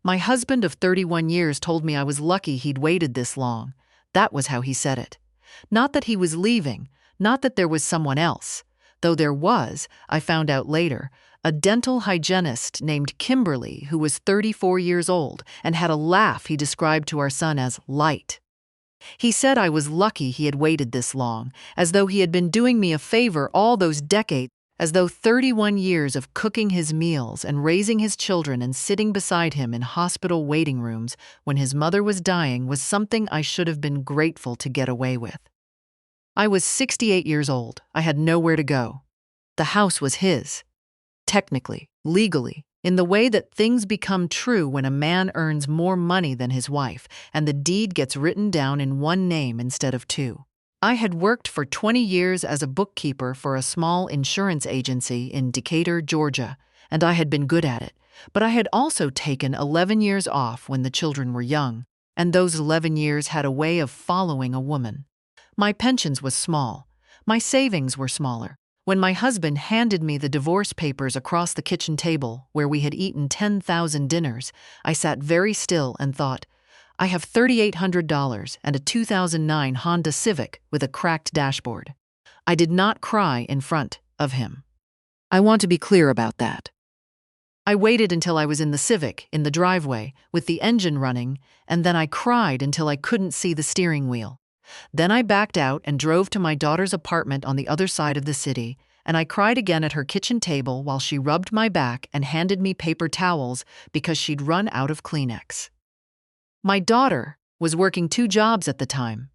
My husband of 31 years told me I was lucky he'd waited this long. That was how he said it. Not that he was leaving, not that there was someone else. Though there was, I found out later, a dental hygienist named Kimberly who was 34 years old and had a laugh he described to our son as light. He said I was lucky he had waited this long, as though he had been doing me a favor all those decades, as though 31 years of cooking his meals and raising his children and sitting beside him in hospital waiting rooms when his mother was dying was something I should have been grateful to get away with. I was 68 years old. I had nowhere to go. The house was his. Technically, legally, in the way that things become true when a man earns more money than his wife and the deed gets written down in one name instead of two. I had worked for 20 years as a bookkeeper for a small insurance agency in Decatur, Georgia, and I had been good at it, but I had also taken 11 years off when the children were young, and those 11 years had a way of following a woman. My pensions was small. My savings were smaller. When my husband handed me the divorce papers across the kitchen table where we had eaten 10,000 dinners, I sat very still and thought, I have $3,800 and a 2009 Honda Civic with a cracked dashboard. I did not cry in front of him. I want to be clear about that. I waited until I was in the Civic, in the driveway, with the engine running, and then I cried until I couldn't see the steering wheel. Then I backed out and drove to my daughter's apartment on the other side of the city, and I cried again at her kitchen table while she rubbed my back and handed me paper towels because she'd run out of Kleenex. My daughter was working 2 jobs at the time.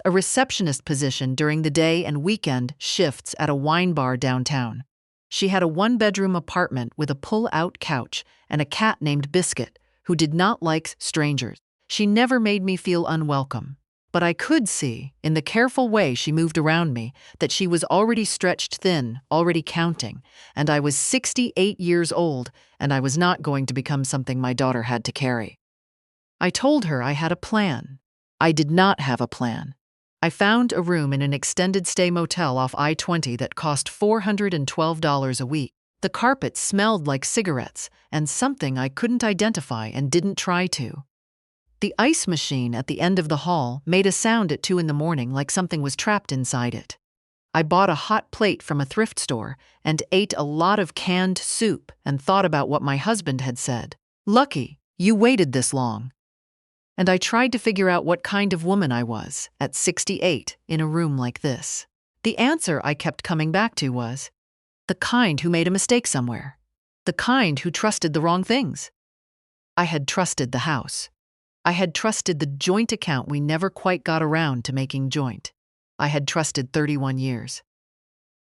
A receptionist position during the day and weekend shifts at a wine bar downtown. She had a 1-bedroom apartment with a pull-out couch and a cat named Biscuit, who did not like strangers. She never made me feel unwelcome. But I could see, in the careful way she moved around me, that she was already stretched thin, already counting, and I was 68 years old, and I was not going to become something my daughter had to carry. I told her I had a plan. I did not have a plan. I found a room in an extended stay motel off I-20 that cost $412 a week. The carpet smelled like cigarettes, and something I couldn't identify and didn't try to. The ice machine at the end of the hall made a sound at 2 a.m. like something was trapped inside it. I bought a hot plate from a thrift store and ate a lot of canned soup and thought about what my husband had said. Lucky, you waited this long. And I tried to figure out what kind of woman I was, at 68, in a room like this. The answer I kept coming back to was, the kind who made a mistake somewhere. The kind who trusted the wrong things. I had trusted the house. I had trusted the joint account we never quite got around to making joint. I had trusted 31 years.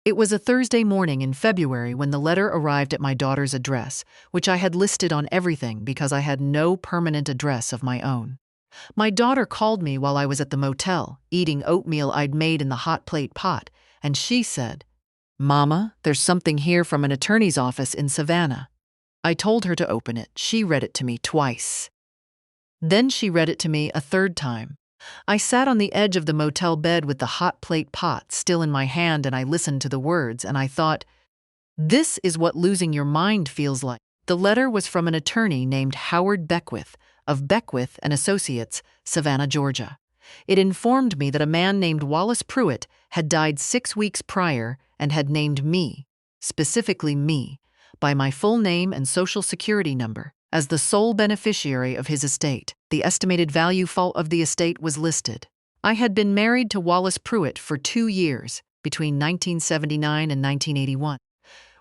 It was a Thursday morning in February when the letter arrived at my daughter's address, which I had listed on everything because I had no permanent address of my own. My daughter called me while I was at the motel, eating oatmeal I'd made in the hot plate pot, and she said, "Mama, there's something here from an attorney's office in Savannah." I told her to open it. She read it to me twice. Then she read it to me a 3rd time. I sat on the edge of the motel bed with the hot plate pot still in my hand and I listened to the words and I thought, this is what losing your mind feels like. The letter was from an attorney named Howard Beckwith of Beckwith and Associates, Savannah, Georgia. It informed me that a man named Wallace Pruitt had died 6 weeks prior and had named me, specifically me, by my full name and social security number, as the sole beneficiary of his estate. The estimated value of the estate was listed. I had been married to Wallace Pruitt for 2 years, between 1979 and 1981.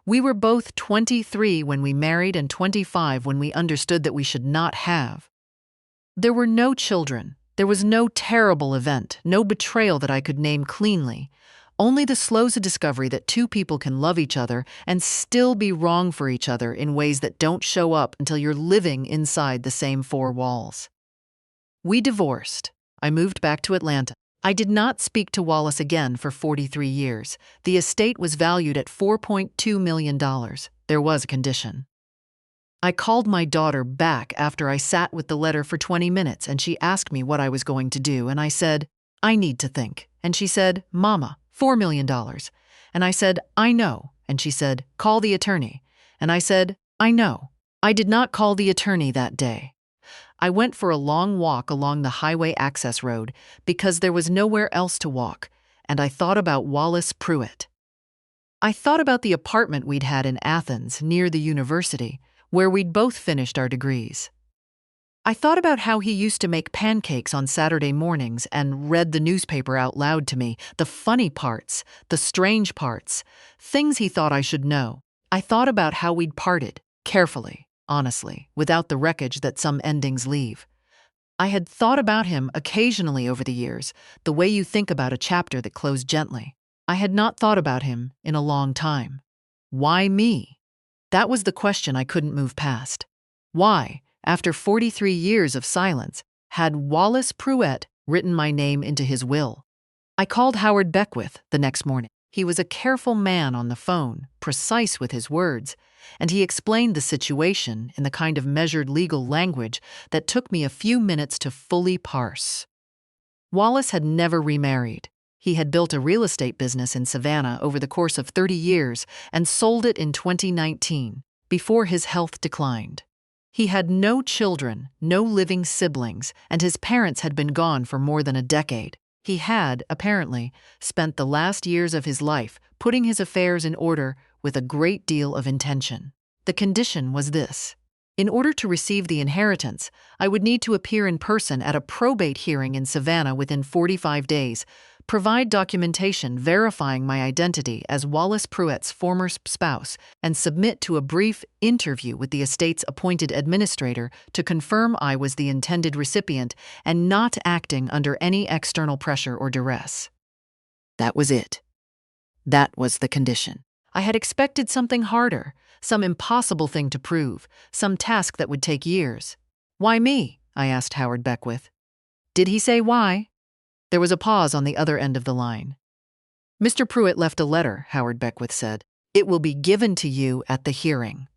We were both 23 when we married and 25 when we understood that we should not have. There were no children. There was no terrible event, no betrayal that I could name cleanly. Only the slow discovery that 2 people can love each other and still be wrong for each other in ways that don't show up until you're living inside the same 4 walls. We divorced. I moved back to Atlanta. I did not speak to Wallace again for 43 years. The estate was valued at $4.2 million. There was a condition. I called my daughter back after I sat with the letter for 20 minutes and she asked me what I was going to do and I said, I need to think. And she said, Mama, $4 million. And I said, I know. And she said, call the attorney. And I said, I know. I did not call the attorney that day. I went for a long walk along the highway access road because there was nowhere else to walk, and I thought about Wallace Pruitt. I thought about the apartment we'd had in Athens near the university, where we'd both finished our degrees. I thought about how he used to make pancakes on Saturday mornings and read the newspaper out loud to me, the funny parts, the strange parts, things he thought I should know. I thought about how we'd parted, carefully, honestly, without the wreckage that some endings leave. I had thought about him occasionally over the years, the way you think about a chapter that closed gently. I had not thought about him in a long time. Why me? That was the question I couldn't move past. Why, after 43 years of silence, had Wallace Pruitt written my name into his will? I called Howard Beckwith the next morning. He was a careful man on the phone, precise with his words, and he explained the situation in the kind of measured legal language that took me a few minutes to fully parse. Wallace had never remarried. He had built a real estate business in Savannah over the course of 30 years and sold it in 2019, before his health declined. He had no children, no living siblings, and his parents had been gone for more than a decade. He had, apparently, spent the last years of his life putting his affairs in order with a great deal of intention. The condition was this. In order to receive the inheritance, I would need to appear in person at a probate hearing in Savannah within 45 days, provide documentation verifying my identity as Wallace Pruitt's former spouse, and submit to a brief interview with the estate's appointed administrator to confirm I was the intended recipient and not acting under any external pressure or duress. That was it. That was the condition. I had expected something harder, some impossible thing to prove, some task that would take years. Why me? I asked Howard Beckwith. Did he say why? There was a pause on the other end of the line. Mr. Pruitt left a letter, Howard Beckwith said. It will be given to you at the hearing.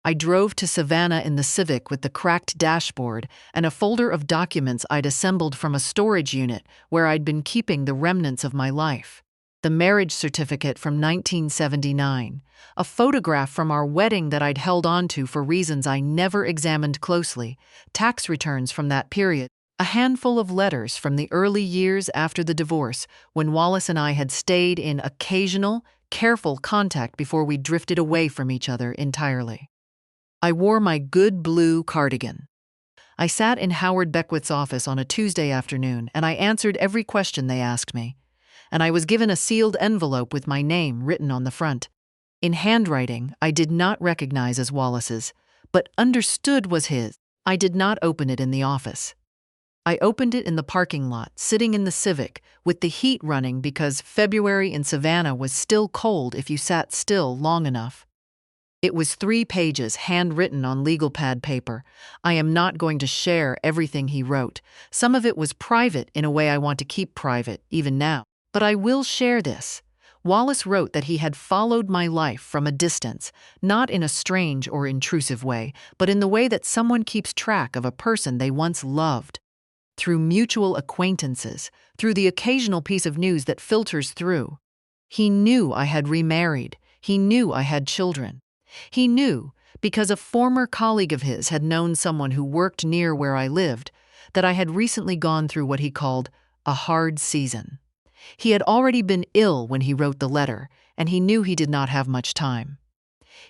I drove to Savannah in the Civic with the cracked dashboard and a folder of documents I'd assembled from a storage unit where I'd been keeping the remnants of my life. The marriage certificate from 1979, a photograph from our wedding that I'd held onto for reasons I never examined closely, tax returns from that period, a handful of letters from the early years after the divorce when Wallace and I had stayed in occasional, careful contact before we drifted away from each other entirely. I wore my good blue cardigan. I sat in Howard Beckwith's office on a Tuesday afternoon and I answered every question they asked me. And I was given a sealed envelope with my name written on the front. In handwriting I did not recognize as Wallace's, but understood was his. I did not open it in the office. I opened it in the parking lot, sitting in the Civic, with the heat running because February in Savannah was still cold if you sat still long enough. It was 3 pages, handwritten on legal pad paper. I am not going to share everything he wrote. Some of it was private in a way I want to keep private, even now. But I will share this. Wallace wrote that he had followed my life from a distance, not in a strange or intrusive way, but in the way that someone keeps track of a person they once loved. Through mutual acquaintances, through the occasional piece of news that filters through. He knew I had remarried. He knew I had children. He knew, because a former colleague of his had known someone who worked near where I lived, that I had recently gone through what he called a hard season. He had already been ill when he wrote the letter, and he knew he did not have much time.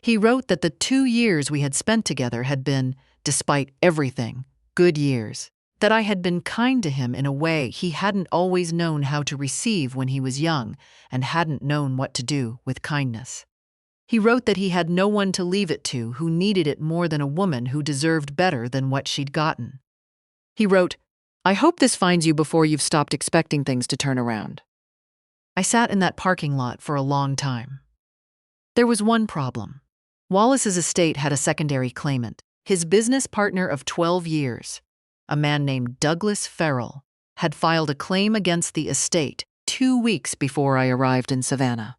He wrote that the 2 years we had spent together had been, despite everything, good years. That I had been kind to him in a way he hadn't always known how to receive when he was young and hadn't known what to do with kindness. He wrote that he had no one to leave it to who needed it more than a woman who deserved better than what she'd gotten. He wrote, I hope this finds you before you've stopped expecting things to turn around. I sat in that parking lot for a long time. There was one problem. Wallace's estate had a secondary claimant, his business partner of 12 years. A man named Douglas Farrell, had filed a claim against the estate 2 weeks before I arrived in Savannah.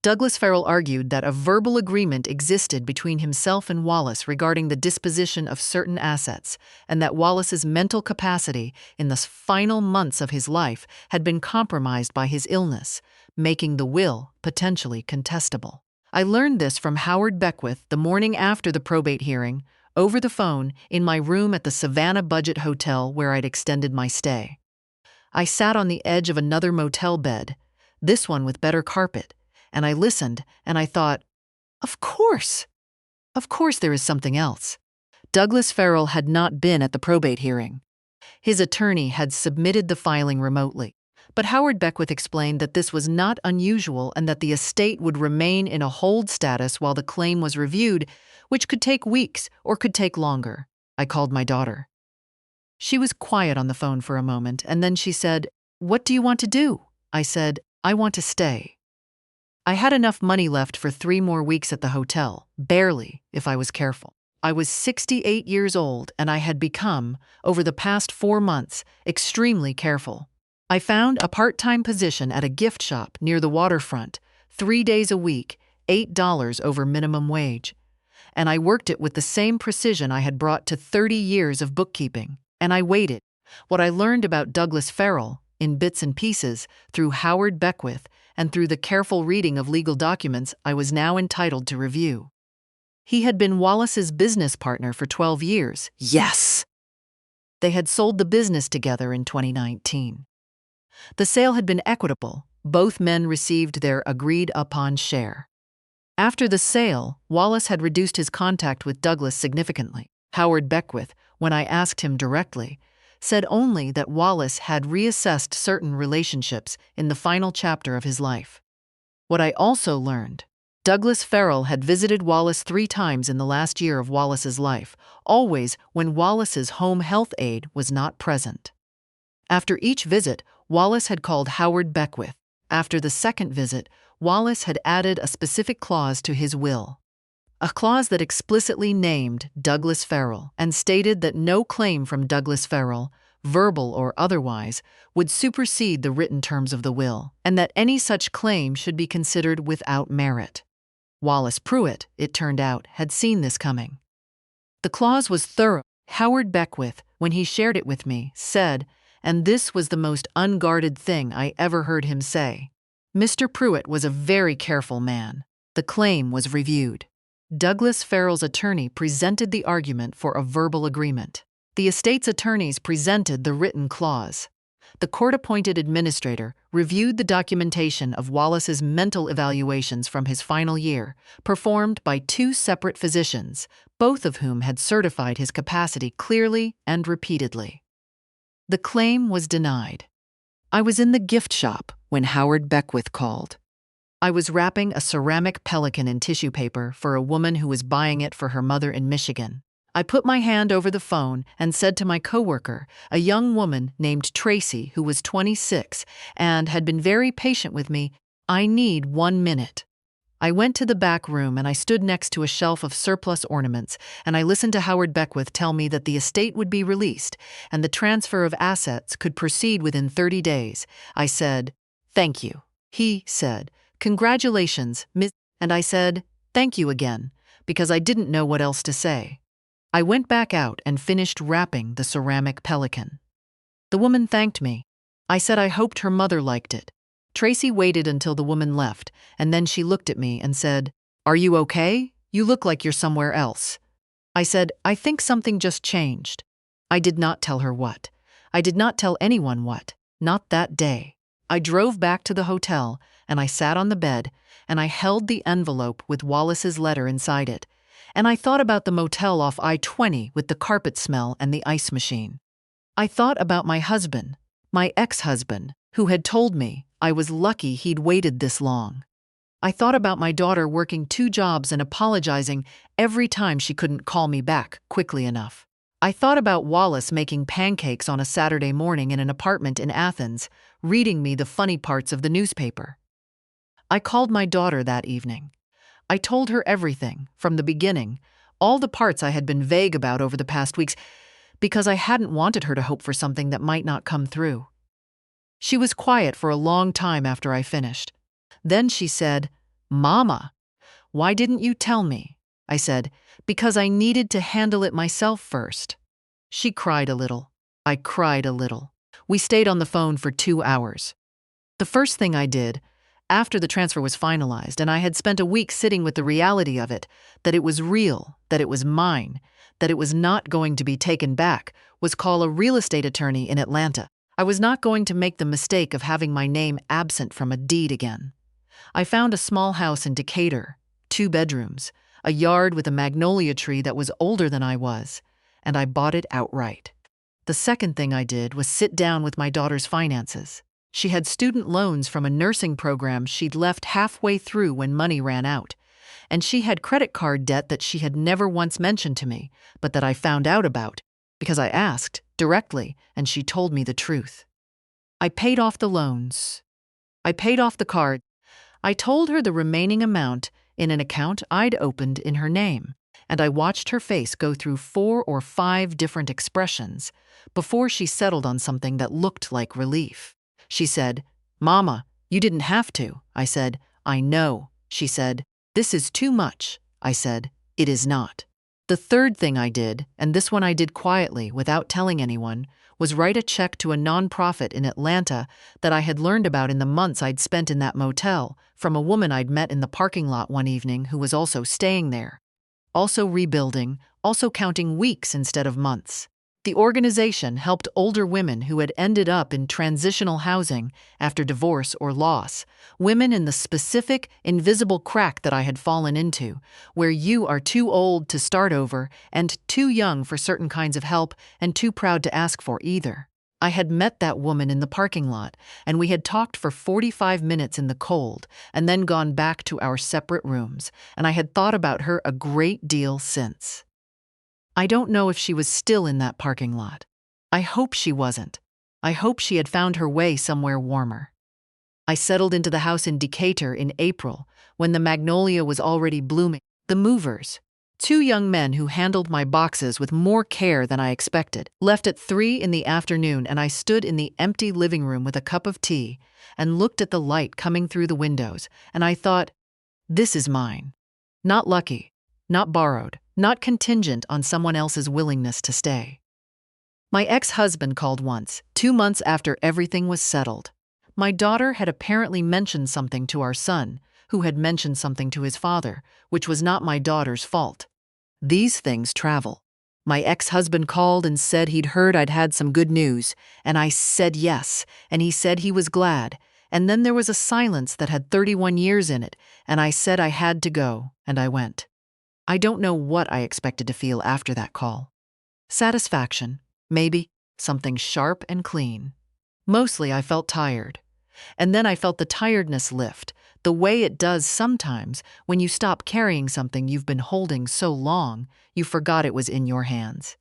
Douglas Farrell argued that a verbal agreement existed between himself and Wallace regarding the disposition of certain assets, and that Wallace's mental capacity in the final months of his life had been compromised by his illness, making the will potentially contestable. I learned this from Howard Beckwith the morning after the probate hearing, over the phone, in my room at the Savannah Budget Hotel where I'd extended my stay. I sat on the edge of another motel bed, this one with better carpet, and I listened, and I thought, Of course there is something else. Douglas Farrell had not been at the probate hearing. His attorney had submitted the filing remotely. But Howard Beckwith explained that this was not unusual and that the estate would remain in a hold status while the claim was reviewed, which could take weeks or could take longer. I called my daughter. She was quiet on the phone for a moment, and then she said, "What do you want to do?" I said, "I want to stay." I had enough money left for 3 more weeks at the hotel, barely, if I was careful. I was 68 years old, and I had become, over the past 4 months, extremely careful. I found a part-time position at a gift shop near the waterfront, 3 days a week, $8 over minimum wage. And I worked it with the same precision I had brought to 30 years of bookkeeping. And I waited. What I learned about Douglas Farrell, in bits and pieces, through Howard Beckwith and through the careful reading of legal documents I was now entitled to review. He had been Wallace's business partner for 12 years. Yes! They had sold the business together in 2019. The sale had been equitable. Both men received their agreed-upon share. After the sale, Wallace had reduced his contact with Douglas significantly. Howard Beckwith, when I asked him directly, said only that Wallace had reassessed certain relationships in the final chapter of his life. What I also learned, Douglas Farrell had visited Wallace 3 times in the last year of Wallace's life, always when Wallace's home health aide was not present. After each visit, Wallace had called Howard Beckwith. After the second visit, Wallace had added a specific clause to his will. A clause that explicitly named Douglas Farrell and stated that no claim from Douglas Farrell, verbal or otherwise, would supersede the written terms of the will, and that any such claim should be considered without merit. Wallace Pruitt, it turned out, had seen this coming. The clause was thorough. Howard Beckwith, when he shared it with me, said, and this was the most unguarded thing I ever heard him say, "Mr. Pruitt was a very careful man. The claim was reviewed." Douglas Farrell's attorney presented the argument for a verbal agreement. The estate's attorneys presented the written clause. The court-appointed administrator reviewed the documentation of Wallace's mental evaluations from his final year, performed by 2 separate physicians, both of whom had certified his capacity clearly and repeatedly. The claim was denied. I was in the gift shop when Howard Beckwith called. I was wrapping a ceramic pelican in tissue paper for a woman who was buying it for her mother in Michigan. I put my hand over the phone and said to my coworker, a young woman named Tracy who was 26 and had been very patient with me, "I need 1 minute." I went to the back room and I stood next to a shelf of surplus ornaments, and I listened to Howard Beckwith tell me that the estate would be released and the transfer of assets could proceed within 30 days. I said, "Thank you." He said, "Congratulations, Ms." And I said, "Thank you again," because I didn't know what else to say. I went back out and finished wrapping the ceramic pelican. The woman thanked me. I said I hoped her mother liked it. Tracy waited until the woman left, and then she looked at me and said, "Are you okay? You look like you're somewhere else." I said, "I think something just changed." I did not tell her what. I did not tell anyone what, not that day. I drove back to the hotel, and I sat on the bed, and I held the envelope with Wallace's letter inside it, and I thought about the motel off I-20 with the carpet smell and the ice machine. I thought about my husband, my ex-husband, who had told me I was lucky he'd waited this long. I thought about my daughter working 2 jobs and apologizing every time she couldn't call me back quickly enough. I thought about Wallace making pancakes on a Saturday morning in an apartment in Athens, reading me the funny parts of the newspaper. I called my daughter that evening. I told her everything, from the beginning, all the parts I had been vague about over the past weeks, because I hadn't wanted her to hope for something that might not come through. She was quiet for a long time after I finished. Then she said, "Mama, why didn't you tell me?" I said, "Because I needed to handle it myself first." She cried a little. I cried a little. We stayed on the phone for 2 hours. The first thing I did, After the transfer was finalized and I had spent a week sitting with the reality of it, that it was real, that it was mine, that it was not going to be taken back, was call a real estate attorney in Atlanta. I was not going to make the mistake of having my name absent from a deed again. I found a small house in Decatur, 2 bedrooms, a yard with a magnolia tree that was older than I was, and I bought it outright. The second thing I did was sit down with my daughter's finances. She had student loans from a nursing program she'd left halfway through when money ran out, and she had credit card debt that she had never once mentioned to me, but that I found out about because I asked directly and she told me the truth. I paid off the loans. I paid off the card. I told her the remaining amount in an account I'd opened in her name, and I watched her face go through 4 or 5 different expressions before she settled on something that looked like relief. She said, "Mama, you didn't have to." I said, "I know." She said, "This is too much." I said, "It is not." The third thing I did, and this one I did quietly without telling anyone, was write a check to a nonprofit in Atlanta that I had learned about in the months I'd spent in that motel from a woman I'd met in the parking lot one evening who was also staying there. Also rebuilding, also counting weeks instead of months. The organization helped older women who had ended up in transitional housing after divorce or loss, women in the specific, invisible crack that I had fallen into, where you are too old to start over and too young for certain kinds of help and too proud to ask for either. I had met that woman in the parking lot, and we had talked for 45 minutes in the cold and then gone back to our separate rooms, and I had thought about her a great deal since. I don't know if she was still in that parking lot. I hope she wasn't. I hope she had found her way somewhere warmer. I settled into the house in Decatur in April, when the magnolia was already blooming. The movers, 2 young men who handled my boxes with more care than I expected, left at 3 in the afternoon, and I stood in the empty living room with a cup of tea and looked at the light coming through the windows, and I thought, this is mine. Not lucky, not borrowed, not contingent on someone else's willingness to stay. My ex-husband called once, 2 months after everything was settled. My daughter had apparently mentioned something to our son, who had mentioned something to his father, which was not my daughter's fault. These things travel. My ex-husband called and said he'd heard I'd had some good news, and I said yes, and he said he was glad, and then there was a silence that had 31 years in it, and I said I had to go, and I went. I don't know what I expected to feel after that call. Satisfaction, maybe, something sharp and clean. Mostly I felt tired. And then I felt the tiredness lift, the way it does sometimes when you stop carrying something you've been holding so long you forgot it was in your hands.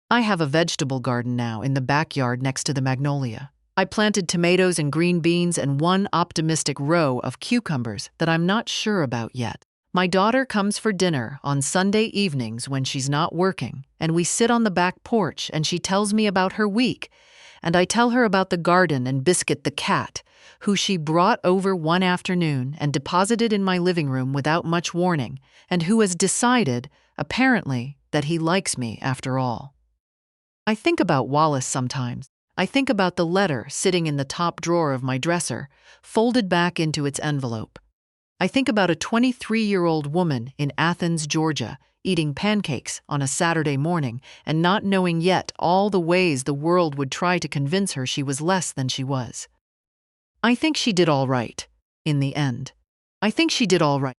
I have a vegetable garden now in the backyard next to the magnolia. I planted tomatoes and green beans and 1 optimistic row of cucumbers that I'm not sure about yet. My daughter comes for dinner on Sunday evenings when she's not working, and we sit on the back porch and she tells me about her week, and I tell her about the garden and Biscuit the cat, who she brought over one afternoon and deposited in my living room without much warning, and who has decided, apparently, that he likes me after all. I think about Wallace sometimes. I think about the letter sitting in the top drawer of my dresser, folded back into its envelope. I think about a 23-year-old woman in Athens, Georgia, eating pancakes on a Saturday morning and not knowing yet all the ways the world would try to convince her she was less than she was. I think she did all right, in the end. I think she did all right.